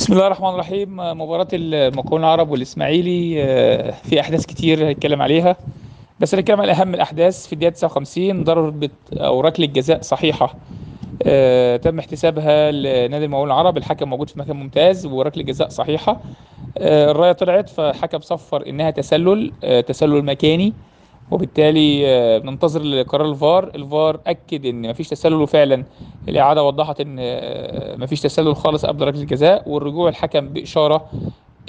بسم الله الرحمن الرحيم. مباراة المقاولون العرب والإسماعيلي في أحداث كتير هنتكلم عليها. بس هنتكلم عن أهم الأحداث. في الدقيقة 59 ضربة أو ركلة جزاء صحيحة تم احتسابها لنادي المقاولون العرب. الحكم موجود في مكان ممتاز وركلة جزاء صحيحة. الراية طلعت فحكم صفر إنها تسلل مكاني، وبالتالي بننتظر قرار الفار اكد ان مفيش تسلل، وفعلا الاعاده وضحت ان مفيش تسلل خالص قبل ركله الجزاء، والرجوع الحكم باشاره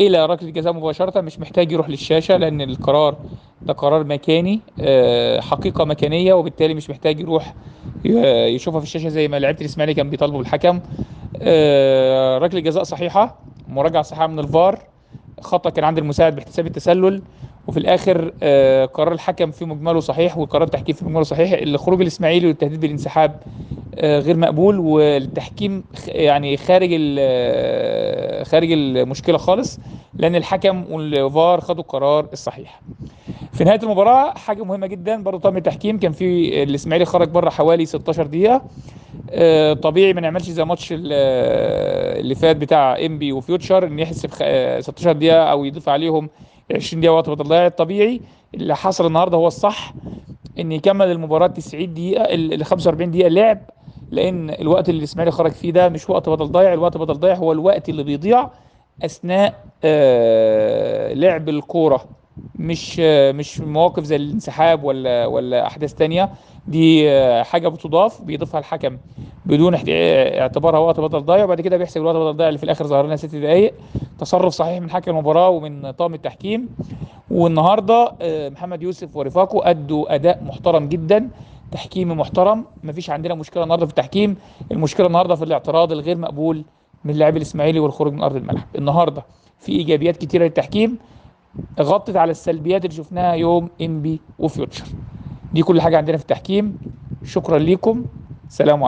الى ركله الجزاء مباشره، مش محتاج يروح للشاشه لان القرار ده قرار مكاني، حقيقه مكانيه، وبالتالي مش محتاج يروح يشوفها في الشاشه زي ما لعيبه الاسماعيلي كان بيطالبوا الحكم. ركله جزاء صحيحه، مراجعه صحيحه من الفار، خطأ كان عند المساعد باحتساب التسلل، وفي الاخر قرار الحكم في مجمله صحيح وقرار التحكيم في مجمله صحيح. الخروج الاسماعيلي والتهديد بالانسحاب غير مقبول، والتحكيم يعني خارج المشكله خالص، لان الحكم والفار خدوا القرار الصحيح. في نهايه المباراه حاجه مهمه جدا برضه، طاقم التحكيم كان في الاسماعيلي خرج بره حوالي 16 دقيقه. طبيعي ما نعملش زي ماتش اللي فات بتاع انبي وفيوتشر ان يحسب 16 دقيقه او يضيف عليهم 20 دقيقه وقت بدل ضايع. الطبيعي اللي حصل النهارده هو الصح، ان يكمل المباراه 90 دقيقه، ال 45 دقيقه لعب، لان الوقت اللي الاسماعيلي خرج فيه ده مش وقت بدل ضايع. الوقت بدل ضايع هو الوقت اللي بيضيع اثناء لعب الكوره، مش مواقف زي الانسحاب ولا احداث تانية. دي حاجه بتضاف بيضيفها الحكم بدون اعتبارها وقت بدل ضايع، وبعد كده بيحسب الوقت بدل ضايع اللي في الاخر ظهر لنا 6 دقائق. تصرف صحيح من حكم المباراه ومن طاقم التحكيم. والنهارده محمد يوسف ورفاقه ادوا اداء محترم جدا، تحكيمي محترم، مفيش عندنا مشكله النهارده في التحكيم. المشكله النهارده في الاعتراض الغير مقبول من لاعبي الاسماعيلي والخروج من ارض الملعب. النهارده في ايجابيات كتيره للتحكيم غطت على السلبيات اللي شفناها يوم انبي وفيوتشر. دي كل حاجه عندنا في التحكيم. شكرا ليكم، سلام عليكم.